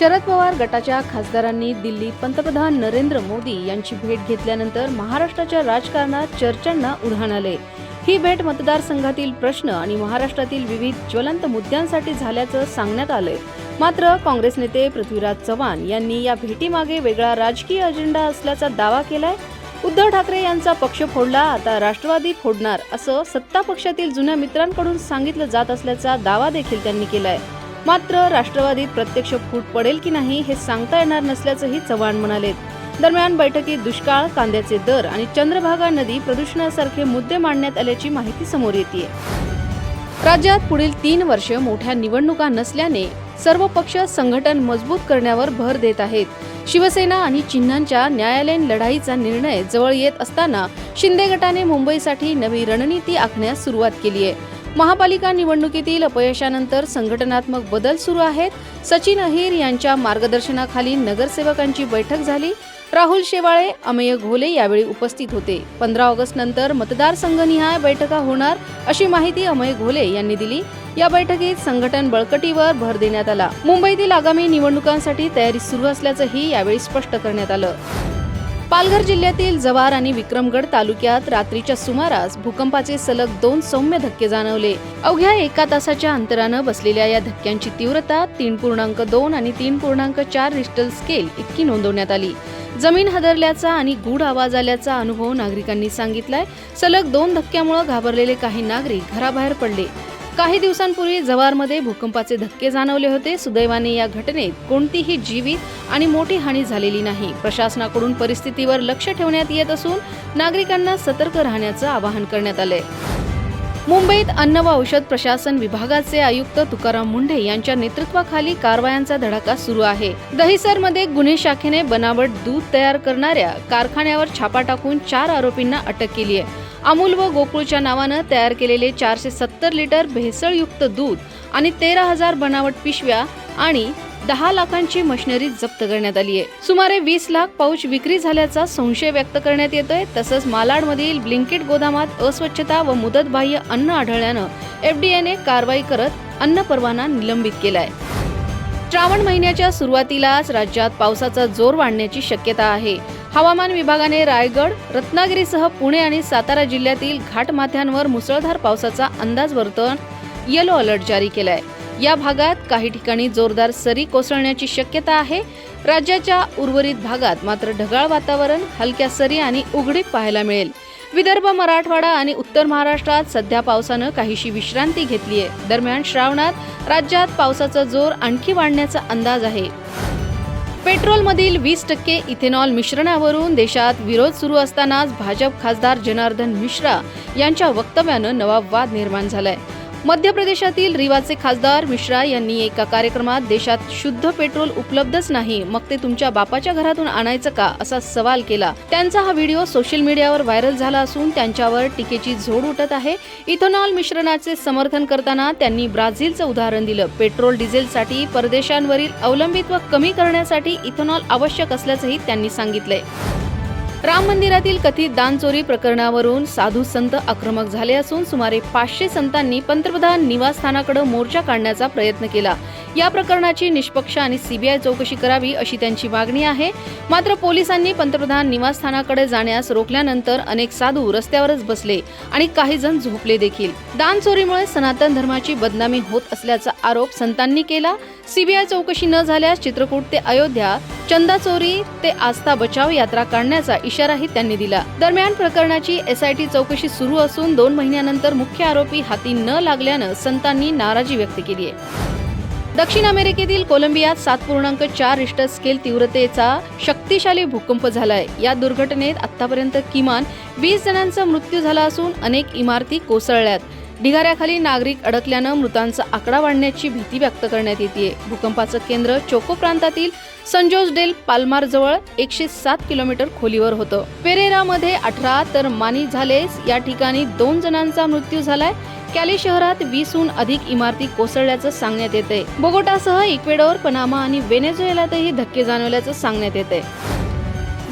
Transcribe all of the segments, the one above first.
शरद पवार गटाच्या खासदारांनी दिल्लीत पंतप्रधान नरेंद्र मोदी यांची भेट घेतल्यानंतर महाराष्ट्राच्या राजकारणात चर्चांना उधाण आले। ही भेट मतदारसंघातील प्रश्न आणि महाराष्ट्रातील विविध ज्वलंत मुद्द्यांसाठी झाल्याचं सांगण्यात आलंय। मात्र काँग्रेस नेते पृथ्वीराज चव्हाण यांनी या भेटीमागे वेगळा राजकीय अजेंडा असल्याचा दावा केलाय। उद्धव ठाकरे यांचा पक्ष फोडला, आता राष्ट्रवादी फोडणार असं सत्ता पक्षातील जुन्या मित्रांकडून सांगितलं जात असल्याचा दावा देखील त्यांनी केलाय। मात्र राष्ट्रवादीत प्रत्यक्ष फूट पडेल की नाही हे सांगता येणार नसल्याचंही चव्हाण म्हणाले। दरम्यान बैठकीत दुष्काळ, कांद्याचे दर आणि चंद्रभागा नदी प्रदूषणासारखे मुद्दे मांडण्यात आल्याची माहिती समोर येते। राज्यात पुढील 3 वर्ष मोठ्या निवडणुका नसल्याने सर्व पक्ष संघटन मजबूत करण्यावर भर देत आहेत। शिवसेना आणि चिन्हांच्या न्यायालयीन लढाईचा निर्णय जवळ येत असताना शिंदे गटाने मुंबईसाठी नवी रणनीती आखण्यास सुरुवात केली आहे। महापालिका निवडणुकीतील अपयशानंतर संघटनात्मक बदल सुरू आहेत। सचिन अहिर यांच्या मार्गदर्शनाखाली नगरसेवकांची बैठक झाली। राहुल शेवाळे, अमेय घोले यावेळी उपस्थित होते। 15 ऑगस्ट नंतर मतदारसंघनिहाय बैठका होणार अशी माहिती अमेय घोले यांनी दिली। या बैठकीत संघटन बळकटीवर भर देण्यात आला। मुंबईतील आगामी निवडणुकांसाठी तयारी सुरू असल्याचंही यावेळी स्पष्ट करण्यात आलं। पालघर जिल्ह्यातील जव्हार आणि विक्रमगड तालुक्यात रात्रीच्या सुमारास भूकंपाचे सलग 2 सौम्य धक्के जाणवले। अवघ्या 1 तासाच्या अंतरानं बसलेल्या या धक्क्यांची तीव्रता 3.2 आणि 3.4 रिश्टर स्केल इतकी नोंदवण्यात आली। जमीन हादरल्याचा आणि गूढ आवाज आल्याचा अनुभव नागरिकांनी सांगितलाय। सलग 2 धक्क्यामुळे घाबरलेले काही नागरिक घराबाहेर पडले। काही दिवसांपूर्वी जव्हारमध्ये भूकंपाचे धक्के जाणवले होते। सुदैवाने या घटनेत कोणतीही जीवित आणि मोठी हानी झालेली नाही। प्रशासनाकडून परिस्थितीवर लक्ष ठेवण्यात येत असून नागरिकांना सतर्क राहण्याचं आवाहन करण्यात आलंय। मुंबईत अन्न व औषध प्रशासन विभागाचे आयुक्त तुकाराम मुंढे यांच्या नेतृत्वाखाली कारवायांचा धडाका सुरू आहे। दहिसरमध्ये गुन्हे शाखेने बनावट दूध तयार करणाऱ्या कारखान्यावर छापा टाकून 4 आरोपींना अटक केली आहे। अमूल व गोकुळच्या नावानं तयार केलेले 470 लिटर भेसळयुक्त दूध आणि 13,000 बनावट पिशव्या आणि 10 लाखांची मशिनरी जप्त करण्यात आली आहे। सुमारे 20 लाख पाऊच विक्री झाल्याचा संशय व्यक्त करण्यात येतोय। तसंच मालाडमधील ब्लिंकिट गोदामात अस्वच्छता व मुदतबाह्य अन्न आढळल्यानं एफडीएने कारवाई करत अन्न परवाना निलंबित केलाय। श्रावण महिन्याच्या सुरुवातीलाच राज्यात पावसाचा जोर वाढण्याची शक्यता आहे। हवामान विभागाने रायगड, रत्नागिरीसह पुणे आणि सातारा जिल्ह्यातील घाटमाथ्यांवर मुसळधार पावसाचा अंदाज वर्तवत येलो अलर्ट जारी केलाय। या भागात काही ठिकाणी जोरदार सरी कोसळण्याची शक्यता आहे। राज्याच्या उर्वरित भागात मात्र ढगाळ वातावरण, हलक्या सरी आणि उघडीप पाहायला मिळेल। विदर्भ, मराठवाडा आणि उत्तर महाराष्ट्रात सध्या पावसानं काहीशी विश्रांती घेतली आहे। दरम्यान श्रावणात राज्यात पावसाचा जोर आणखी वाढण्याचा अंदाज आहे। पेट्रोलमधील 20% इथेनॉल मिश्रणावरून देशात विरोध सुरू असतानाच भाजप खासदार जनार्दन मिश्रा यांच्या वक्तव्यानं नवा वाद निर्माण झालाय। मध्य प्रदेशातील रीवाचे खासदार मिश्रा यांनी एका कार्यक्रमात देशात शुद्ध पेट्रोल उपलब्धच नाही, मग ते तुमच्या बापाच्या घरातून आणायचं का असा सवाल केला। त्यांचा हा व्हिडिओ सोशल मीडियावर व्हायरल झाला असून त्यांच्यावर टीकेची झोड उठत आहे। इथेनॉल मिश्रणाचे समर्थन करताना त्यांनी ब्राझीलचं उदाहरण दिलं। पेट्रोल डिझेलसाठी परदेशांवरील अवलंबित्व कमी करण्यासाठी इथेनॉल आवश्यक असल्याचंही त्यांनी सांगितलंय। राम मंदिरातील कथित दानचोरी प्रकरणावरून साधू संत आक्रमक झाले असून सुमारे 500 संतांनी पंतप्रधान निवासस्थानाकडे मोर्चा काढण्याचा प्रयत्न केला। या प्रकरणाची निष्पक्ष आणि सीबीआय चौकशी करावी अशी त्यांची मागणी आहे। मात्र पोलिसांनी पंतप्रधान निवासस्थानाकडे जाण्यास रोखल्यानंतर अनेक साधू रस्त्यावरच बसले आणि काही जण झोपले देखील। दानचोरीमुळे सनातन धर्माची बदनामी होत असल्याचा आरोप संतांनी केला। सीबीआय चौकशी न झाल्यास चित्रकूट ते अयोध्या, चंदा चोरी ते आस्था बचाव यात्रा काढण्याचा इशाराही त्यांनी दिला। दरम्यान प्रकरणाची एसआयटी चौकशी सुरू असून 2 महिन्यानंतर मुख्य आरोपी हाती न लागल्यानं संतांनी नाराजी व्यक्त केली आहे। दक्षिण अमेरिकेतील कोलंबियात 7.4 रिश्टर स्केल तीव्रतेचा शक्तिशाली भूकंप झालाय। या दुर्घटनेत आतापर्यंत किमान 20 जणांचा मृत्यू झाला असून अनेक इमारती कोसळल्यात। ढिगाऱ्याखाली नागरिक अडकल्यानं मृतांचा आकडा वाढण्याची भीती व्यक्त करण्यात येते। भूकंपाचं केंद्र चोको प्रांतातील संजोस डेल पाल्मार जवळ 107 किलोमीटर खोलीवर होतं। पेरेरामध्ये 18 तर मानिझालेस या ठिकाणी 2 जणांचा मृत्यू झालाय। कॅली शहरात 20हून अधिक इमारती कोसळल्याचं सांगण्यात येते। बोगोटासह इक्वेडोर, पनामा आणि व्हेनेझुएलातही धक्के जाणवल्याचं सांगण्यात येते।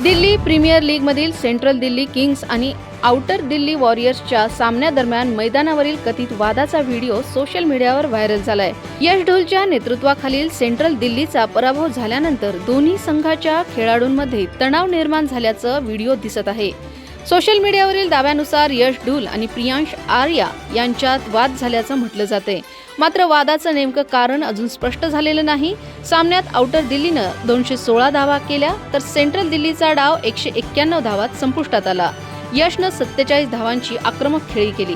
दिल्ली प्रीमियर लीग मधील सेंट्रल दिल्ली किंग्स आणि आउटर दिल्ली वॉरियर्सच्या सामन्यादरम्यान मैदानावरील कथित वादाचा व्हिडिओ सोशल मीडियावर व्हायरल झालाय. यश ढोलच्या नेतृत्वाखालील सेंट्रल दिल्लीचा पराभव झाल्यानंतर दोन्ही संघाच्या खेळाडूंमध्ये तणाव निर्माण झाल्याचं व्हिडिओ दिसत आहे. सोशल मीडियावरील दाव्यानुसार यश ढोल आणि प्रियांश आर्या यांच्यात वाद झाल्याचं म्हटलं जाते. मात्र वादाचं नेमकं कारण अजून स्पष्ट झालेलं नाही. सामन्यात आउटर दिल्लीनं 216 धावा केल्या तर सेंट्रल दिल्लीचा डाव 191 धावात संपुष्टात आला. यशनं 47 धावांची आक्रमक खेळी केली.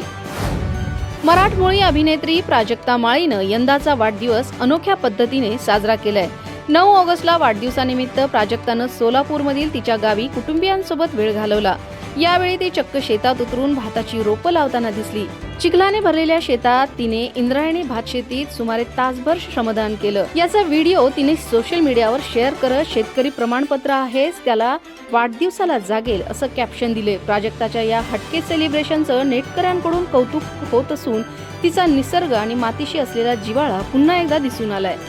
मराठमोळी अभिनेत्री प्राजक्ता माळीनं यंदाचा वाढदिवस अनोख्या पद्धतीने साजरा केलाय. 9 ऑगस्टला वाढदिवसानिमित्त प्राजक्तानं सोलापूरमधील तिच्या गावी कुटुंबियांसोबत वेळ घालवला. यावेळी ती चक्क शेतात उतरून भाताची रोपं लावताना दिसली. चिखलाने भरलेल्या शेतात तिने इंद्रायणी भात शेतीत सुमारे तासभर श्रमदान केलं. याचा व्हिडिओ तिने सोशल मीडियावर शेअर करत शेतकरी प्रमाणपत्र आहेच, त्याला वाढदिवसाला जागेल असं कॅप्शन दिले. प्राजक्ताच्या या हटके सेलिब्रेशनचं नेटकऱ्यांकडून कौतुक होत असून तिचा निसर्ग आणि मातीशी असलेला जिव्हाळा पुन्हा एकदा दिसून आलाय.